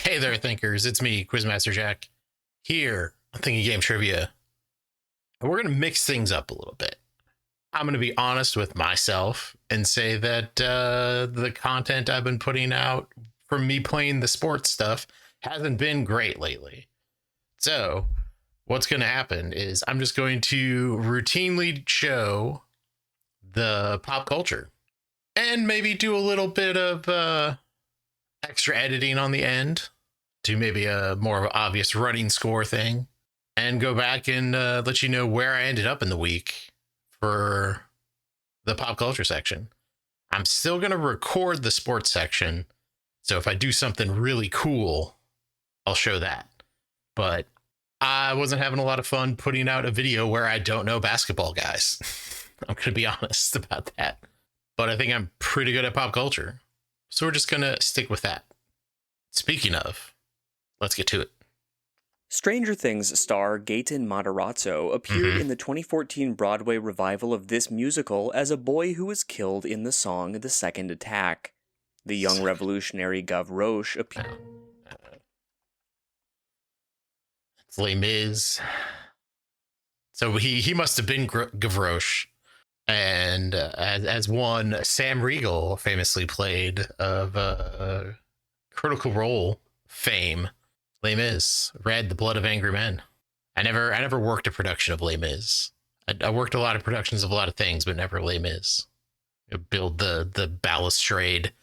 Hey there, thinkers. It's me, Quizmaster Jack, here on Thinking Game Trivia. And we're going to mix things up a little bit. I'm going to be honest with myself and say that the content I've been putting out from me playing the sports stuff hasn't been great lately. So, what's going to happen is I'm just going to routinely show the pop culture and maybe do a little bit of extra editing on the end to maybe a more obvious running score thing, and go back and let you know where I ended up in the week for the pop culture section. I'm still going to record the sports section, so if I do something really cool, I'll show that. But I wasn't having a lot of fun putting out a video where I don't know basketball guys. I'm going to be honest about that. But I think I'm pretty good at pop culture, so we're just going to stick with that. Speaking of, let's get to it. Stranger Things star Gaten Matarazzo appeared in the 2014 Broadway revival of this musical as a boy who was killed in the song The Second Attack. The young revolutionary Gavroche appeared. It's Les Mis. So he must have been Gavroche. And as one Sam Riegel famously played of Critical Role fame, Les Mis, read The Blood of Angry Men. I never worked a production of Les Mis. I worked a lot of productions of a lot of things, but never Les Mis. Build the balustrade.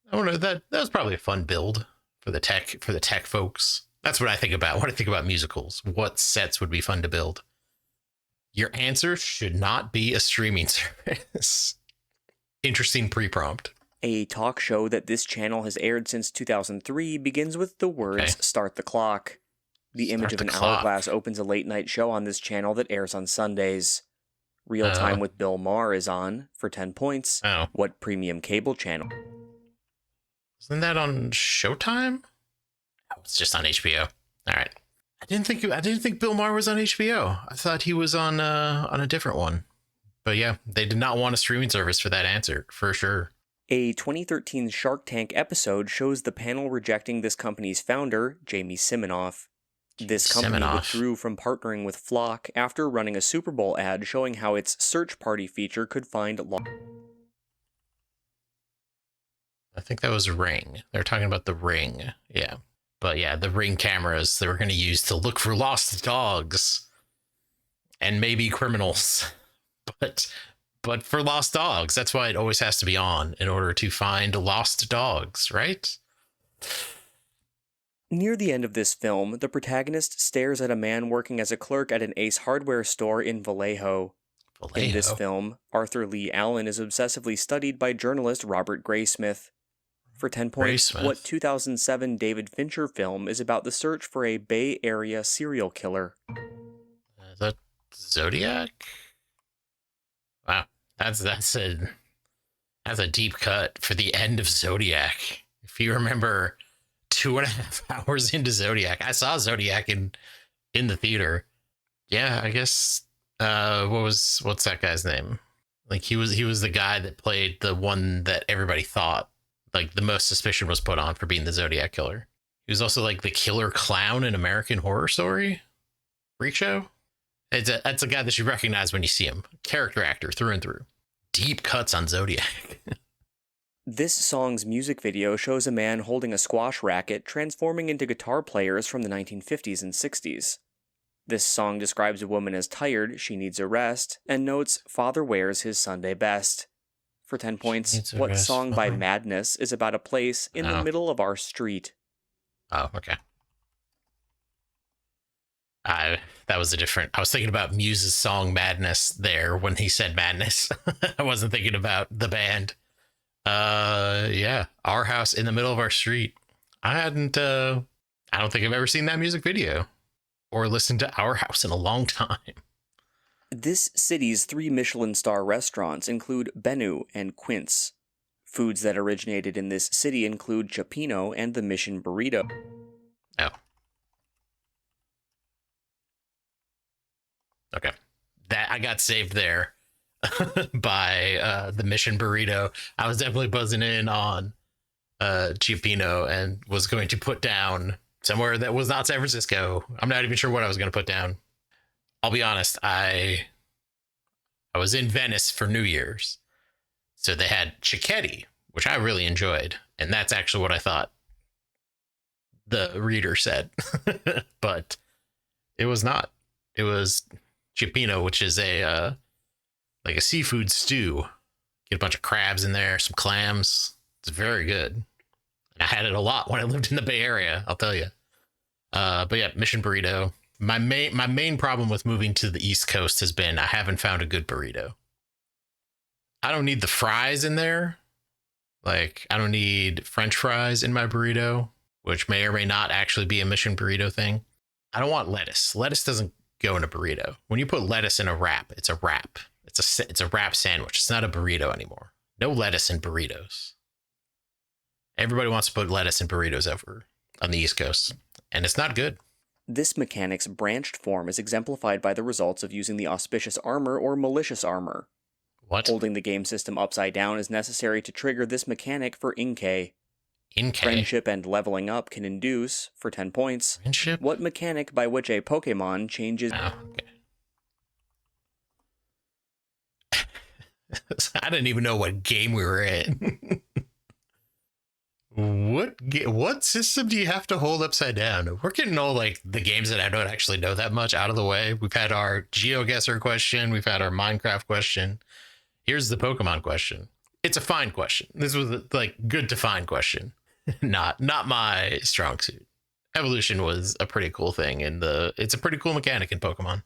I don't know, that was probably a fun build for the tech folks. That's what I think about when I think about musicals. What sets would be fun to build? Your answer should not be a streaming service. Interesting pre-prompt. A talk show that this channel has aired since 2003 begins with the words, "Start the clock." The image of an hourglass opens a late-night show on this channel that airs on Sundays. Real Time with Bill Maher is on, for 10 points. What premium cable channel? Isn't that on Showtime? Oh, it's just on HBO. All right. I didn't think Bill Maher was on HBO. I thought he was on a different one. But yeah, they did not want a streaming service for that answer, for sure. A 2013 Shark Tank episode shows the panel rejecting this company's founder, Jamie Siminoff. This company withdrew from partnering with Flock after running a Super Bowl ad showing how its search party feature could find I think that was Ring. They're talking about the Ring. Yeah. But yeah, the Ring cameras they were going to use to look for lost dogs and maybe criminals. But for lost dogs, that's why it always has to be on in order to find lost dogs, right? Near the end of this film, the protagonist stares at a man working as a clerk at an Ace Hardware store in Vallejo. In this film, Arthur Lee Allen is obsessively studied by journalist Robert Graysmith. For 10 points, what 2007 David Fincher film is about the search for a Bay Area serial killer? Is that Zodiac? Wow, that's a deep cut for the end of Zodiac. If you remember 2.5 hours into Zodiac, I saw Zodiac in the theater. Yeah, I guess what's that guy's name? Like he was the guy that played the one that everybody thought like the most suspicion was put on for being the Zodiac killer. He was also like the killer clown in American Horror Story. Freak Show. That's a guy that you recognize when you see him. Character actor through and through. Deep cuts on Zodiac. This song's music video shows a man holding a squash racket transforming into guitar players from the 1950s and 60s. This song describes a woman as tired, she needs a rest, and notes father wears his Sunday best. For 10 points, what song by Madness is about a place in the middle of our street? Oh, okay. I was thinking about Muse's song Madness there when he said Madness. I wasn't thinking about the band. Yeah, Our House in the Middle of Our Street. I don't think I've ever seen that music video or listened to Our House in a long time. This city's 3 Michelin star restaurants include Benu and Quince. Foods that originated in this city include Chapino and the Mission Burrito. Oh. Okay. That I got saved there by the Mission Burrito. I was definitely buzzing in on Giappino and was going to put down somewhere that was not San Francisco. I'm not even sure what I was going to put down. I'll be honest, I was in Venice for New Year's. So they had Cicchetti, which I really enjoyed. And that's actually what I thought the reader said. But it was not. It was Giappino, which is a like a seafood stew. Get a bunch of crabs in there, some clams. It's very good. And I had it a lot when I lived in the Bay Area, I'll tell you. But yeah, Mission Burrito. My main problem with moving to the East Coast has been I haven't found a good burrito. I don't need the fries in there. Like, I don't need French fries in my burrito, which may or may not actually be a Mission Burrito thing. I don't want lettuce. Lettuce doesn't go in a burrito. When you put lettuce in a wrap, it's a wrap. It's a wrap sandwich. It's not a burrito anymore. No lettuce in burritos. Everybody wants to put lettuce in burritos over on the East Coast, and it's not good. This mechanic's branched form is exemplified by the results of using the auspicious armor or malicious armor. What? Holding the game system upside down is necessary to trigger this mechanic for Inkei. Inkei? Friendship and leveling up can induce, for 10 points, Friendship? what mechanic by which a Pokemon changes... Oh, okay. I didn't even know what game we were in. What system do you have to hold upside down? We're getting all like the games that I don't actually know that much out of the way. We've had our GeoGuessr question. We've had our Minecraft question. Here's the Pokemon question. It's a fine question. This was a, like good to fine question. not my strong suit. Evolution was a pretty cool thing, and it's a pretty cool mechanic in Pokemon.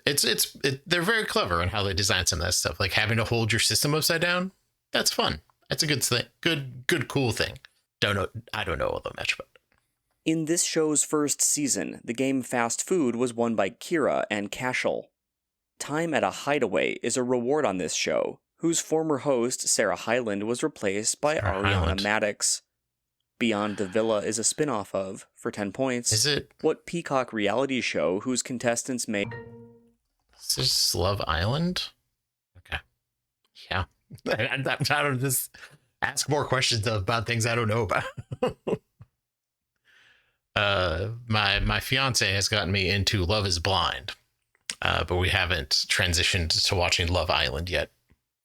They're very clever in how they design some of that stuff, like having to hold your system upside down. That's fun. That's a good thing. Good cool thing. I don't know all that much about it. In this show's first season, the game Fast Food was won by Kira and Cashel. Time at a Hideaway is a reward on this show, whose former host, Sarah Hyland, was replaced by Ariana Maddox. Beyond the Villa is a spin-off of, for 10 points, Is it? What Peacock reality show whose contestants may... Is this Love Island? Okay. Yeah. I don't just ask more questions about things I don't know about. My fiance has gotten me into Love is Blind, but we haven't transitioned to watching Love Island yet.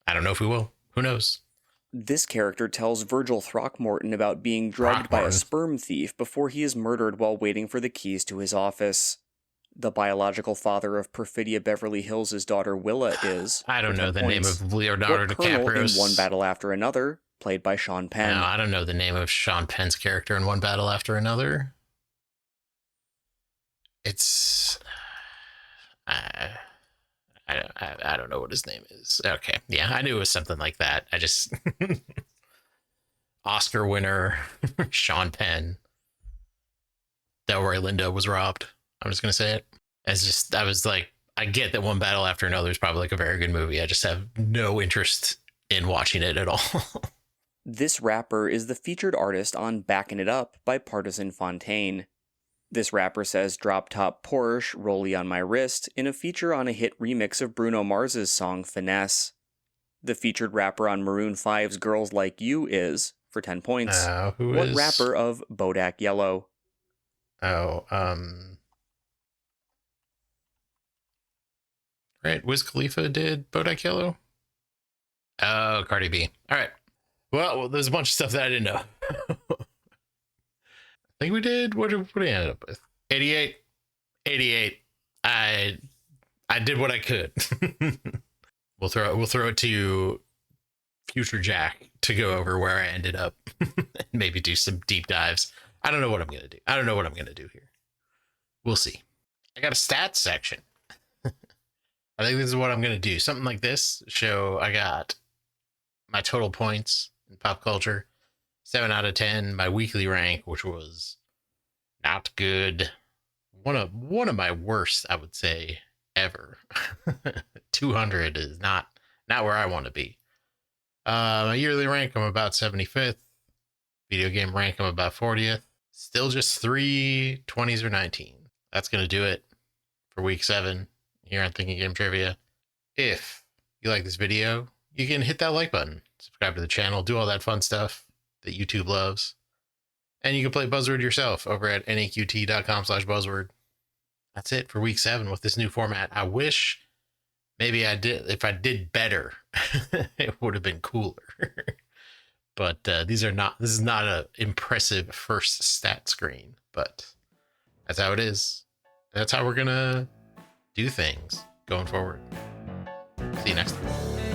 I don't know if we will. Who knows? This character tells Virgil Throckmorton about being drugged by a sperm thief before he is murdered while waiting for the keys to his office. The biological father of Perfidia Beverly Hills' daughter Willa is... I don't know the name of Leonardo DiCaprio's... in One Battle After Another, played by Sean Penn. No, I don't know the name of Sean Penn's character in One Battle After Another. It's... I don't know what his name is. Okay. Yeah, I knew it was something like that. I just... Oscar winner, Sean Penn. Delroy Lindo was robbed. I'm just going to say it. I was like, I get that One Battle After Another is probably like a very good movie. I just have no interest in watching it at all. This rapper is the featured artist on Backin' It Up by Partisan Fontaine. This rapper says drop top Porsche, rollie on my wrist, in a feature on a hit remix of Bruno Mars's song Finesse. The featured rapper on Maroon 5's Girls Like You is, for 10 points, what rapper of Bodak Yellow? Right, Wiz Khalifa did Bodak Yellow? Oh, Cardi B. All right. Well, there's a bunch of stuff that I didn't know. I think we did. What did we end up with? 88. 88. I did what I could. We'll throw it to Future Jack to go over where I ended up. Maybe do some deep dives. I don't know what I'm gonna do. I don't know what I'm gonna do here. We'll see. I got a stats section. I think this is what I'm gonna do. Something like this. Show I got my total points in pop culture. 7 out of 10. My weekly rank, which was not good. One of my worst, I would say, ever. 200 is not where I want to be. My yearly rank, I'm about 75th. Video game rank, I'm about 40th. Still just 3 20s or 19. That's going to do it for week 7 here on Thinking Game Trivia. If you like this video, you can hit that like button, subscribe to the channel, do all that fun stuff that YouTube loves. And you can play Buzzword yourself over at naqt.com/buzzword. That's it for week 7 with this new format. I wish maybe if I did better, it would have been cooler. But this is not an impressive first stat screen, but that's how it is. That's how we're going to do things going forward. See you next time.